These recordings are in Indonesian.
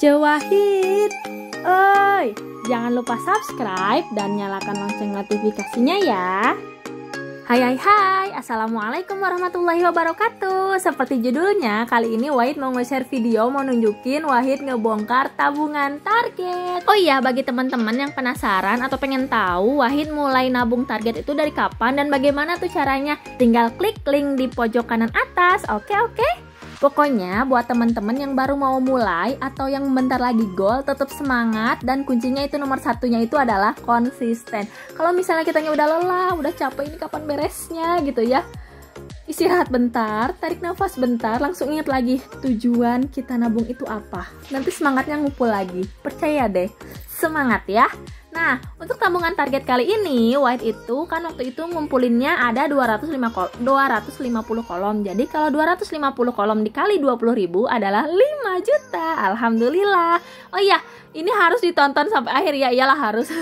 Jawahid, oi, jangan lupa subscribe dan nyalakan lonceng notifikasinya ya. Hai, assalamualaikum warahmatullahi wabarakatuh. Seperti judulnya, kali ini Wahid mau nge-share video mau nunjukin Wahid ngebongkar tabungan target. Oh iya, bagi teman-teman yang penasaran atau pengen tahu Wahid mulai nabung target itu dari kapan dan bagaimana tuh caranya, tinggal klik link di pojok kanan atas. Oke. Pokoknya buat teman-teman yang baru mau mulai atau yang bentar lagi goal, tetap semangat, dan kuncinya itu nomor satunya itu adalah konsisten. Kalau misalnya kitanya udah lelah, udah capek, ini kapan beresnya gitu ya, istirahat bentar, tarik nafas bentar, langsung ingat lagi tujuan kita nabung itu apa. Nanti semangatnya ngumpul lagi, percaya deh, semangat ya. Nah, untuk tabungan target kali ini, Wahid itu kan waktu itu ngumpulinnya ada 250 kolom. Jadi kalau 250 kolom dikali 20.000 adalah 5 juta. Alhamdulillah. Oh iya, ini harus ditonton sampai akhir ya. Iyalah harus.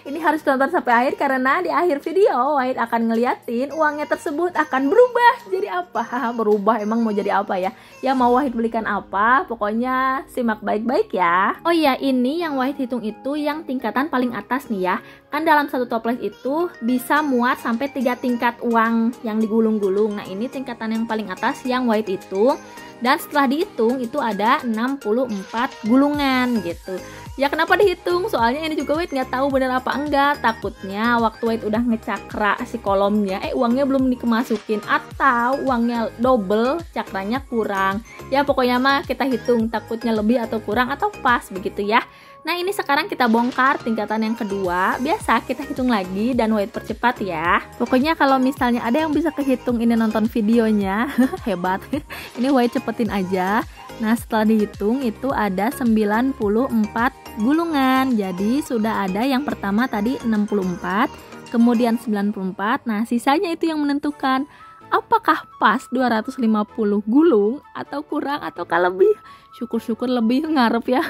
Ini harus ditonton sampai akhir karena di akhir video Wahid akan ngeliatin uangnya tersebut akan berubah jadi apa. Berubah emang mau jadi apa ya? Ya mau Wahid belikan apa? Pokoknya simak baik-baik ya. Oh iya, ini yang Wahid hitung itu yang tingkatan paling atas nih ya. Kan dalam satu toples itu bisa muat sampai 3 tingkat uang yang digulung-gulung. Nah, ini tingkatan yang paling atas yang Wahid hitung. Dan setelah dihitung itu ada 64 gulungan gitu. Ya kenapa dihitung? Soalnya ini juga Wahid nggak tahu bener apa enggak. Takutnya waktu Wahid udah ngecakra si kolomnya, uangnya belum dikemasukin atau uangnya double, cakranya kurang. Ya pokoknya mah kita hitung, takutnya lebih atau kurang atau pas begitu ya. Nah, ini sekarang kita bongkar tingkatan yang kedua. Biasa kita hitung lagi dan Wahid percepat ya. Pokoknya kalau misalnya ada yang bisa kehitung ini nonton videonya, hebat. Ini Wahid cepetin aja. Nah, setelah dihitung itu ada 94 gulungan. Jadi sudah ada yang pertama tadi 64, kemudian 94. Nah, sisanya itu yang menentukan apakah pas 250 gulung atau kurang atau lebih. Syukur-syukur lebih, ngarep ya.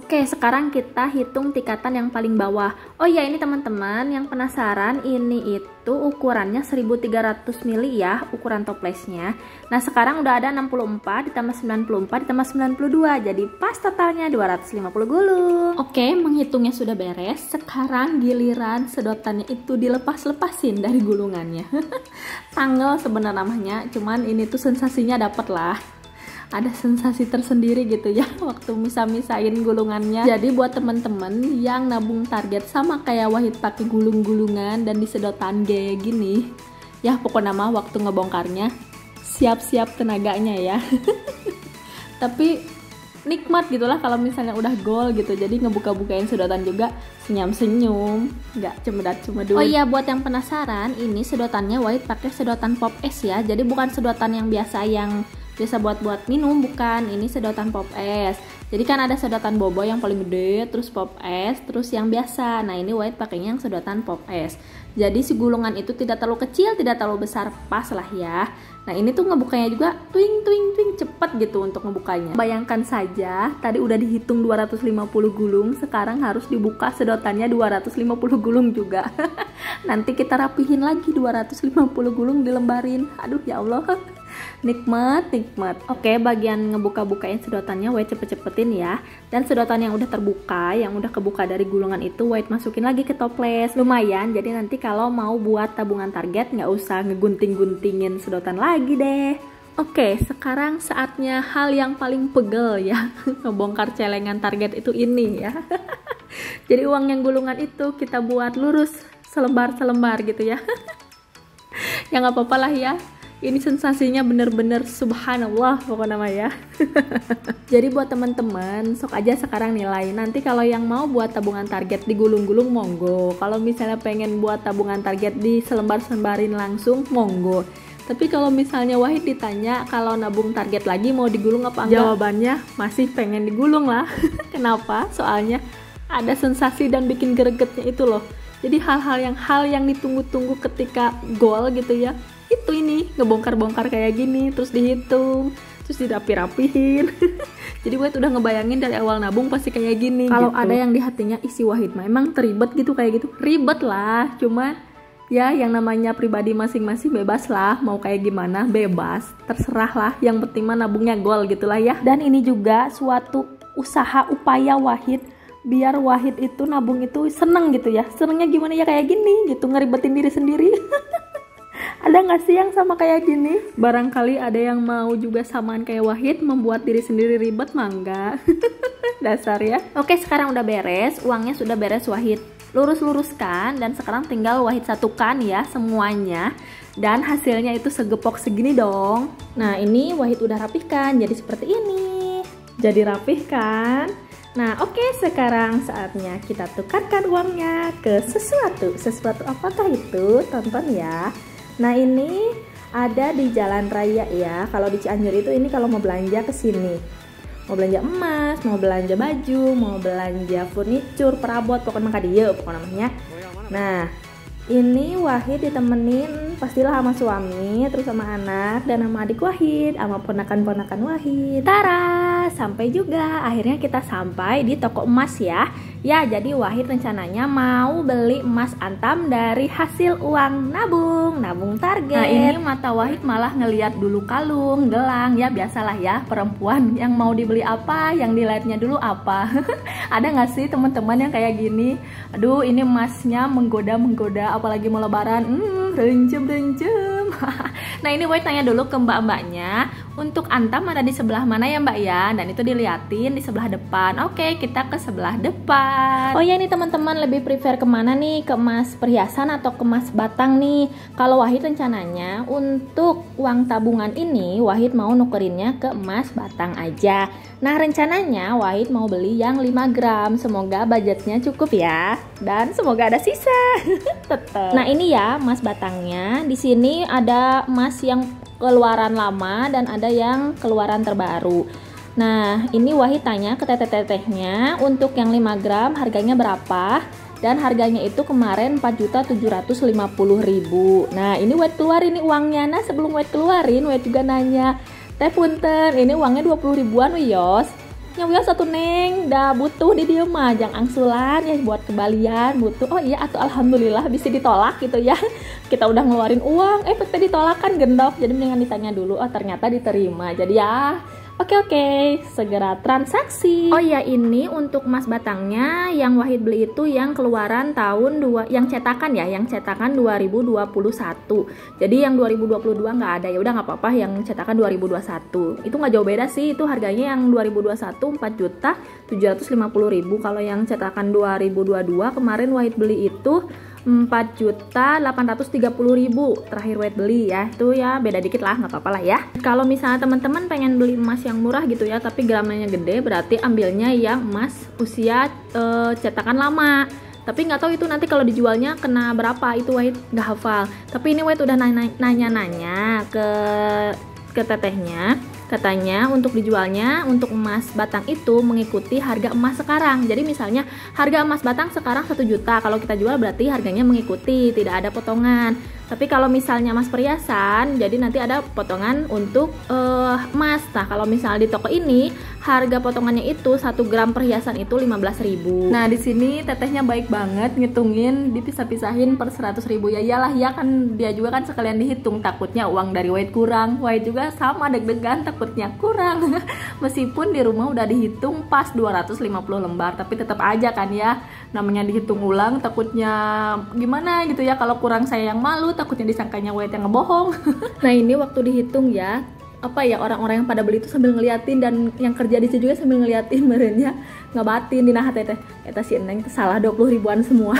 Oke, sekarang kita hitung tingkatan yang paling bawah. Oh iya, ini teman-teman yang penasaran, ini itu ukurannya 1300 ml ya, ukuran toplesnya. Nah, sekarang udah ada 64 ditambah 94 ditambah 92, jadi pas totalnya 250 gulung. Oke, menghitungnya sudah beres. Sekarang giliran sedotannya itu dilepas-lepasin dari gulungannya. Tanggal sebenarnya namanya, cuman ini tuh sensasinya dapet lah. Ada sensasi tersendiri gitu ya waktu misah-misahin gulungannya. Jadi buat temen-temen yang nabung target sama kayak Wahid pakai gulung-gulungan dan disedotan kayak gini, ya pokoknya mah waktu ngebongkarnya siap-siap tenaganya ya. Tapi nikmat gitulah kalau misalnya udah goal gitu. Jadi ngebuka-bukain sedotan juga senyum-senyum, nggak cemedut-cemedut. Oh iya, buat yang penasaran, ini sedotannya Wahid pakai sedotan pop es ya. Jadi bukan sedotan yang biasa buat minum, bukan. Ini sedotan pop es. Jadi kan ada sedotan bobo yang paling gede, terus pop es, terus yang biasa. Nah, ini Wahid pakainya yang sedotan pop es. Jadi si gulungan itu tidak terlalu kecil, tidak terlalu besar, pas lah ya. Nah, ini tuh ngebukanya juga twing cepet gitu untuk ngebukanya. Bayangkan saja, tadi udah dihitung 250 gulung, sekarang harus dibuka sedotannya 250 gulung juga. Nanti kita rapihin lagi 250 gulung dilembarin. Aduh ya Allah. Nikmat. Oke, bagian ngebuka-bukain sedotannya Wahid cepet-cepetin ya. Dan sedotan yang udah terbuka, yang udah kebuka dari gulungan itu Wahid masukin lagi ke toples. Lumayan, jadi nanti kalau mau buat tabungan target nggak usah ngegunting-guntingin sedotan lagi deh. Oke, sekarang saatnya hal yang paling pegel ya. Ngebongkar celengan target itu ini ya. Jadi uang yang gulungan itu kita buat lurus selembar-selembar gitu ya. Ya nggak apa-apa lah ya. Ini sensasinya bener-bener subhanallah pokoknya mah ya. Jadi buat teman-teman sok aja sekarang nilai. Nanti kalau yang mau buat tabungan target digulung-gulung monggo. Kalau misalnya pengen buat tabungan target di selembar-selembarin langsung monggo. Tapi kalau misalnya Wahid ditanya kalau nabung target lagi mau digulung apa enggak, jawabannya masih pengen digulung lah. Kenapa? Soalnya ada sensasi dan bikin gregetnya itu loh. Jadi hal yang ditunggu-tunggu ketika goal gitu ya. Itu ini ngebongkar-bongkar kayak gini, terus dihitung, terus dirapi-rapihin. Jadi Wahid udah ngebayangin dari awal nabung pasti kayak gini. Kalau gitu, ada yang di hatinya isi Wahid mah emang teribet gitu kayak gitu, ribet lah. Cuma ya yang namanya pribadi masing-masing bebas lah, mau kayak gimana bebas, terserah lah. Yang penting mah nabungnya goal gitulah ya. Dan ini juga suatu usaha upaya Wahid biar Wahid itu nabung itu seneng gitu ya. Senengnya gimana ya, kayak gini gitu, ngeribetin diri sendiri. Ada nggak sih yang sama kayak gini? Barangkali ada yang mau juga samaan kayak Wahid, membuat diri sendiri ribet, mangga. Dasar ya. Oke, sekarang udah beres, uangnya sudah beres Wahid lurus-luruskan, dan sekarang tinggal Wahid satukan ya semuanya, dan hasilnya itu segepok segini dong. Nah, ini Wahid udah rapihkan jadi seperti ini. Jadi rapih kan? Nah, oke, sekarang saatnya kita tukarkan uangnya ke sesuatu. Sesuatu apakah itu? Tonton ya. Nah, ini ada di jalan raya ya. Kalau di Cianjur itu ini kalau mau belanja ke sini. Mau belanja emas, mau belanja baju, mau belanja furniture, perabot, pokoknya maka dia pokoknya namanya. Nah, ini Wahid ditemenin pastilah sama suami, terus sama anak dan sama adik Wahid, sama ponakan-ponakan Wahid. Tara, sampai juga. Akhirnya kita sampai di toko emas ya. Ya, jadi Wahid rencananya mau beli emas antam dari hasil uang nabung target. Nah, ini mata Wahid malah ngeliat dulu kalung, gelang, ya biasalah ya perempuan yang mau dibeli apa, yang dilihatnya dulu apa. Ada nggak sih teman-teman yang kayak gini? Aduh, ini emasnya menggoda, apalagi mau lebaran, rencem. Nah, ini Wahid tanya dulu ke mbak-mbaknya, untuk antam ada di sebelah mana ya mbak ya? Dan itu diliatin di sebelah depan. Oke, kita ke sebelah depan. Oh ya, ini teman-teman lebih prefer kemana nih? Ke emas perhiasan atau ke emas batang nih? Kalau Wahid rencananya untuk uang tabungan ini Wahid mau nukerinnya ke emas batang aja. Nah, rencananya Wahid mau beli yang 5 gram. Semoga budgetnya cukup ya, dan semoga ada sisa. Tetep. Nah, ini ya emas batangnya. Di sini ada emas yang keluaran lama dan ada yang keluaran terbaru. Nah, ini Wahid tanya ke teteh-tetehnya untuk yang 5 gram harganya berapa, dan harganya itu kemarin 4.750.000. Nah, ini Wahid keluarin nih uangnya. Nah, sebelum Wahid keluarin, Wahid juga nanya, teh punten, ini uangnya 20 ribuan wiyos. Yang wios satu neng, dah butuh di dia mah, jangan angsulan ya buat kembalian butuh. Oh iya, atau alhamdulillah bisa ditolak gitu ya. Kita udah ngeluarin uang, kita ditolak kan gendok. Jadi mendingan ditanya dulu, oh ternyata diterima. Jadi ya, oke, segera transaksi. Oh iya, ini untuk emas batangnya yang Wahid beli itu yang keluaran tahun yang cetakan ya, yang cetakan 2021. Jadi yang 2022 nggak ada, ya udah nggak apa-apa yang cetakan 2021. Itu nggak jauh beda sih, itu harganya yang 2021 4.750.000. Kalau yang cetakan 2022 kemarin Wahid beli itu 4.830.000 terakhir Wahid beli ya. Itu ya beda dikit lah, nggak apa-apa lah ya. Kalau misalnya teman-teman pengen beli emas yang murah gitu ya tapi gramnya gede, berarti ambilnya yang emas usia cetakan lama. Tapi nggak tahu itu nanti kalau dijualnya kena berapa, itu Wahid nggak hafal. Tapi ini Wahid udah nanya-nanya ke tetehnya. Katanya untuk dijualnya untuk emas batang itu mengikuti harga emas sekarang. Jadi misalnya harga emas batang sekarang 1 juta, kalau kita jual berarti harganya mengikuti, tidak ada potongan. Tapi kalau misalnya emas perhiasan, jadi nanti ada potongan untuk emas. Nah, kalau misalnya di toko ini harga potongannya itu 1 gram perhiasan itu 15.000. Nah, di sini tetehnya baik banget ngitungin, dipisah-pisahin per 100.000. Ya iyalah ya, kan dia juga kan sekalian dihitung, takutnya uang dari Wahid kurang. Wahid juga sama deg-degan, takutnya kurang. Meskipun di rumah udah dihitung pas 250 lembar, tapi tetap aja kan ya, namanya dihitung ulang, takutnya gimana gitu ya, kalau kurang saya yang malu, takutnya disangkanya Wahid yang ngebohong. Nah, ini waktu dihitung ya, apa ya, orang-orang yang pada beli itu sambil ngeliatin, dan yang kerja di sini juga sambil ngeliatin, merenya ngabatin di nahat teh eta si Neng salah 20 ribuan semua.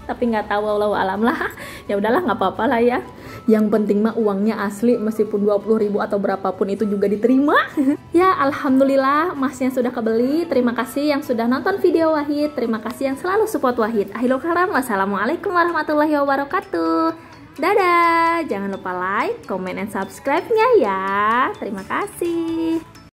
Tapi nggak tahu, wallahu alam lah. Ya udahlah, nggak apa-apa lah ya. Yang penting mah uangnya asli, meskipun 20.000 atau berapapun itu juga diterima. Ya, alhamdulillah emasnya sudah kebeli. Terima kasih yang sudah nonton video Wahid. Terima kasih yang selalu support Wahid. Akhirul kalam, wassalamualaikum warahmatullahi wabarakatuh. Dadah, jangan lupa like, comment, and subscribe-nya ya. Terima kasih.